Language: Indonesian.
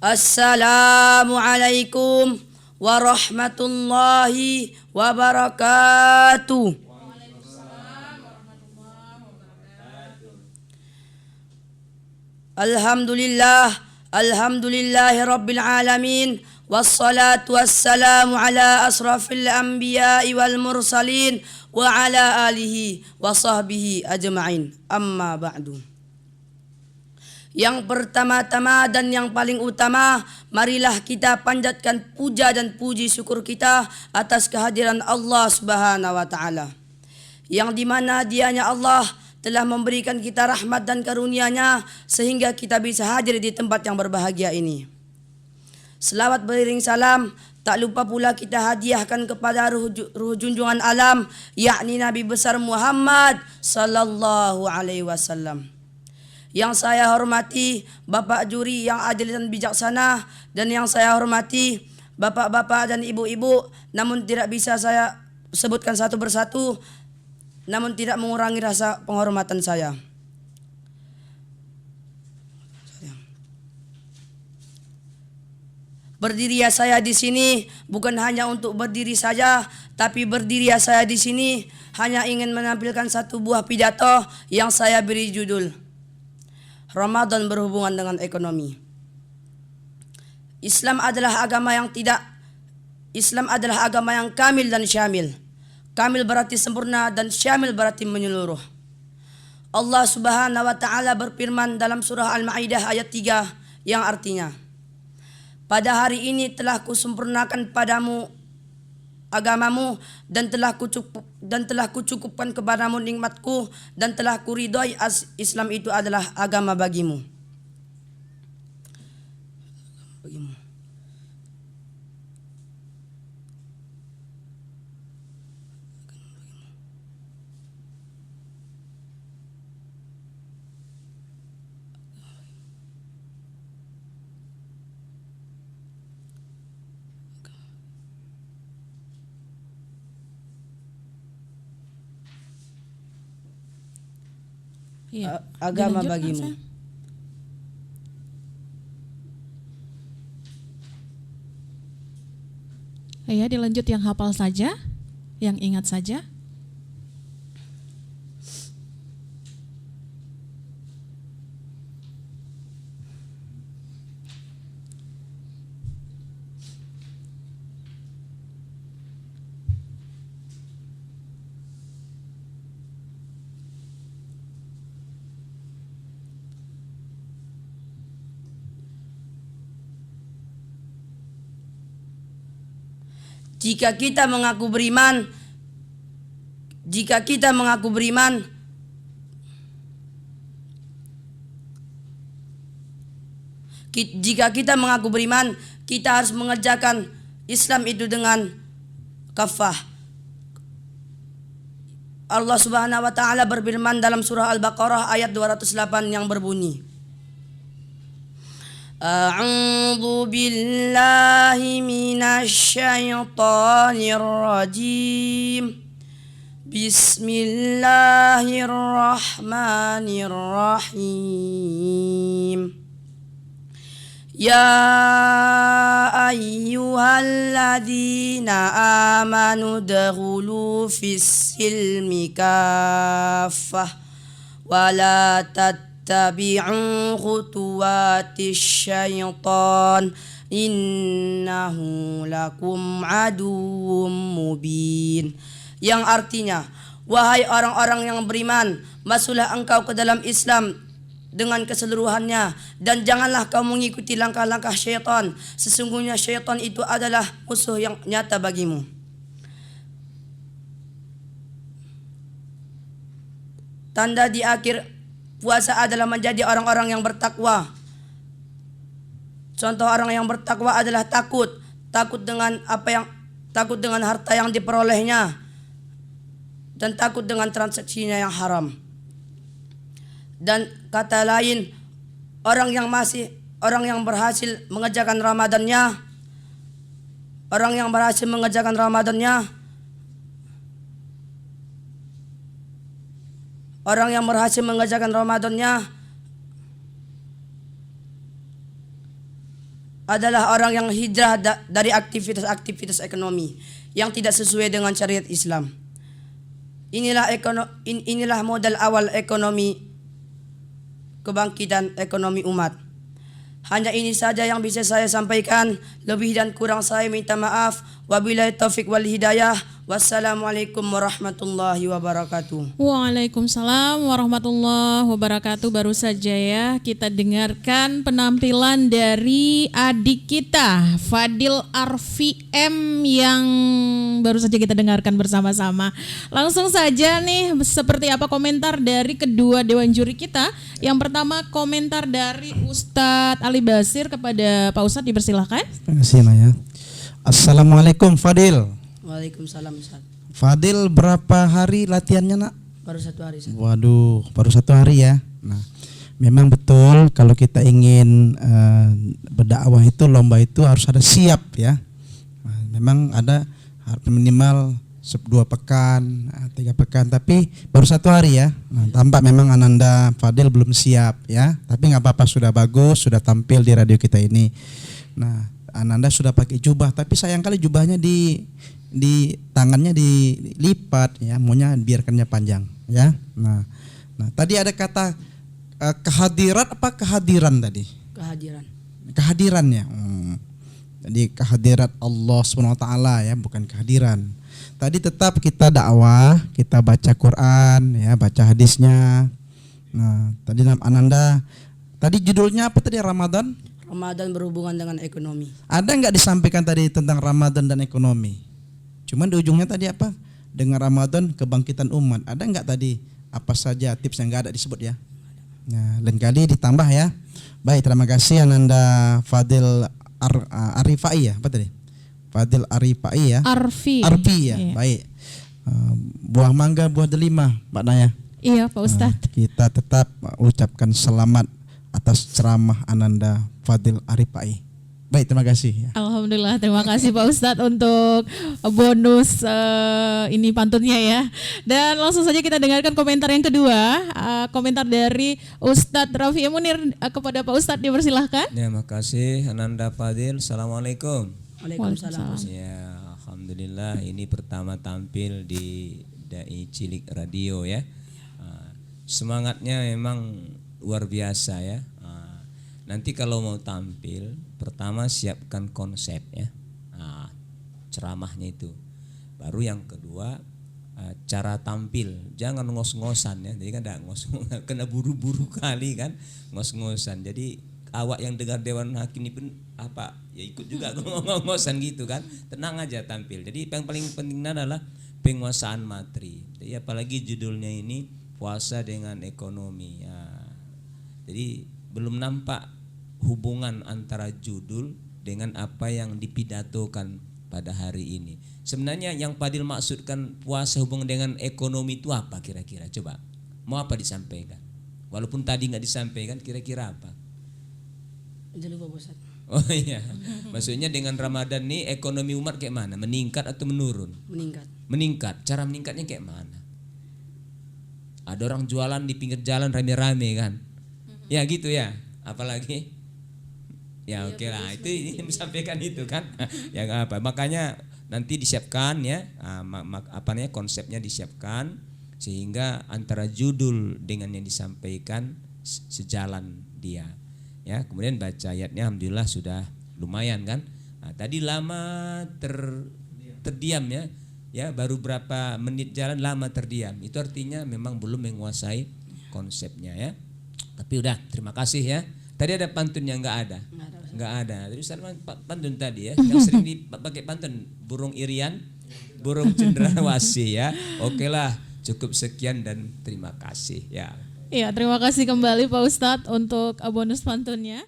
Assalamualaikum warahmatullahi wabarakatuh. Alhamdulillahi rabbil alamin. Wassalatu wassalamu ala asrafil anbiya'i wal mursalin wa ala alihi wa sahbihi ajma'in. Amma ba'du. Yang pertama-tama dan yang paling utama, marilah kita panjatkan puja dan puji syukur kita atas kehadiran Allah Subhanahu wa taala. Yang dimana Dianya Allah telah memberikan kita rahmat dan karunia-Nya sehingga kita bisa hadir di tempat yang berbahagia ini. Selawat beriring salam tak lupa pula kita hadiahkan kepada ruh junjungan alam, yakni Nabi besar Muhammad sallallahu alaihi wasallam. Yang saya hormati Bapak juri yang adil dan bijaksana, dan yang saya hormati Bapak-bapak dan Ibu-ibu, namun tidak bisa saya sebutkan satu persatu, namun tidak mengurangi rasa penghormatan saya. Berdiri saya di sini bukan hanya untuk berdiri saja, tapi berdiri saya di sini hanya ingin menampilkan satu buah pidato yang saya beri judul Ramadan berhubungan dengan ekonomi. Islam adalah agama yang kamil dan syamil. Kamil berarti sempurna dan syamil berarti menyeluruh. Allah Subhanahu wa taala berfirman dalam surah Al-Maidah ayat 3 yang artinya, pada hari ini telah kusempurnakan padamu agamamu dan telah kucukupkan kepadamu nikmatku dan telah kuridhoi Islam itu adalah agama bagimu. Iya. Agama Dilanjut, bagimu. Ya, dilanjut yang hafal saja, yang ingat saja. Jika kita mengaku beriman, kita harus mengerjakan Islam itu dengan kafah. Allah Subhanahu wa taala berfirman dalam surah Al-Baqarah ayat 208 yang berbunyi, A'udzu billahi minasy syaithanir rajim. Bismillahirrahmanirrahim. Ya ayyuhalladzina amanu dkhulu fis-silmi kaffah wa la tabi'u khutuwatis syaitan innahu lakum aduwwum mubin. Yang artinya, wahai orang-orang yang beriman, masuklah engkau ke dalam Islam dengan keseluruhannya dan janganlah kau mengikuti langkah-langkah syaitan. Sesungguhnya syaitan itu adalah musuh yang nyata bagimu. Tanda di akhir puasa adalah menjadi orang-orang yang bertakwa. Contoh orang yang bertakwa adalah takut dengan takut dengan harta yang diperolehnya dan takut dengan transaksinya yang haram. Dan kata lain, orang yang berhasil mengerjakan Ramadannya, adalah orang yang hijrah dari aktivitas-aktivitas ekonomi yang tidak sesuai dengan syariat Islam. Inilah modal awal ekonomi kebangkitan ekonomi umat. Hanya ini saja yang bisa saya sampaikan. Lebih dan kurang saya minta maaf. Wabillahi taufik wal hidayah. Wassalamualaikum warahmatullahi wabarakatuh. Waalaikumsalam warahmatullahi wabarakatuh. Baru saja ya kita dengarkan penampilan dari adik kita Fadil Arfi M yang baru saja kita dengarkan bersama-sama. Langsung saja nih, seperti apa komentar dari kedua dewan juri kita? Yang pertama komentar dari Ustadz Ali Basir kepada Pak Ustadz, dipersilahkan. Terima kasih Naya. Assalamualaikum Fadil. Waalaikumsalam Ustaz. Fadil berapa hari latihannya nak? Baru 1 hari Ustaz. Waduh, baru 1 hari ya. Nah, memang betul kalau kita ingin berdakwah itu, lomba itu harus ada siap ya. Nah, memang ada minimal 2 pekan, 3 pekan, tapi baru 1 hari ya. Nah, tampak memang Ananda Fadil belum siap ya. Tapi nggak apa-apa, sudah bagus, sudah tampil di radio kita ini. Nah, Ananda sudah pakai jubah, tapi sayang kali jubahnya di tangannya dilipat ya, maunya biarkannya panjang ya. Nah tadi ada kata kehadirat apa kehadiran tadi? Kehadirannya. Jadi kehadirat Allah SWT ya, bukan kehadiran. Tadi tetap kita dakwah, kita baca Quran ya, baca hadisnya. Nah tadi Ananda, tadi judulnya apa tadi? Ramadan berhubungan dengan ekonomi. Ada nggak disampaikan tadi tentang Ramadan dan ekonomi? Cuman di ujungnya tadi apa? Dengan Ramadan kebangkitan umat. Ada nggak tadi apa saja tips yang nggak ada disebut ya? Nah, lain kali ditambah ya. Baik, terima kasih Ananda Fadil Arifai ya. Apa tadi? Fadil Arifai ya. Arfi ya. Iya. Baik. Buah mangga, buah delima, Mbak Naya. Iya, Pak Ustadz. Kita tetap ucapkan selamat atas ceramah Ananda Fadil Arifai. Baik, terima kasih. Alhamdulillah, terima kasih Pak Ustadz untuk bonus ini pantunnya ya. Dan langsung saja kita dengarkan komentar yang kedua, komentar dari Ustadz Rafi Munir kepada Pak Ustadz, dipersilahkan. Terima kasih Ananda Fadil. Assalamualaikum. Waalaikumsalam. Ya, alhamdulillah ini pertama tampil di Dai Cilik Radio ya. Semangatnya memang luar biasa ya. Nanti kalau mau tampil, pertama siapkan konsep ya, ceramahnya itu. Baru yang kedua cara tampil, jangan ngos-ngosan ya. Jadi kan kena buru-buru kali kan, ngos-ngosan. Jadi awak yang dengar Dewan Hakim ini pun apa ya ikut juga ngos-ngosan gitu kan. Tenang aja tampil. Jadi yang paling penting adalah penguasaan materi. Jadi apalagi judulnya ini puasa dengan ekonomi. Ya. Jadi belum nampak hubungan antara judul dengan apa yang dipidatokan pada hari ini. Sebenarnya yang Fadil maksudkan puasa hubungan dengan ekonomi itu apa kira-kira? Coba, mau apa disampaikan? Walaupun tadi nggak disampaikan, kira-kira apa? Oh iya, maksudnya dengan Ramadan nih ekonomi umat kayak mana? Meningkat atau menurun? Meningkat. Cara meningkatnya kayak mana? Ada orang jualan di pinggir jalan rame-rame kan? Ya gitu ya. Apalagi ya oke lah, itu ini menyampaikan itu kan. Yang apa? Makanya nanti disiapkan ya, konsepnya disiapkan sehingga antara judul dengan yang disampaikan sejalan dia. Ya, kemudian baca ayatnya alhamdulillah sudah lumayan kan. Tadi lama terdiam ya. Ya, baru berapa menit jalan lama terdiam. Itu artinya memang belum menguasai konsepnya ya. Tapi udah, terima kasih ya. Tadi ada pantun yang enggak ada. Enggak ada. Jadi Ustaz pantun tadi ya, yang sering dipakai pantun burung irian, burung cendrawasih ya. Oke lah, cukup sekian dan terima kasih ya. Iya, terima kasih kembali Pak Ustadz untuk bonus pantunnya.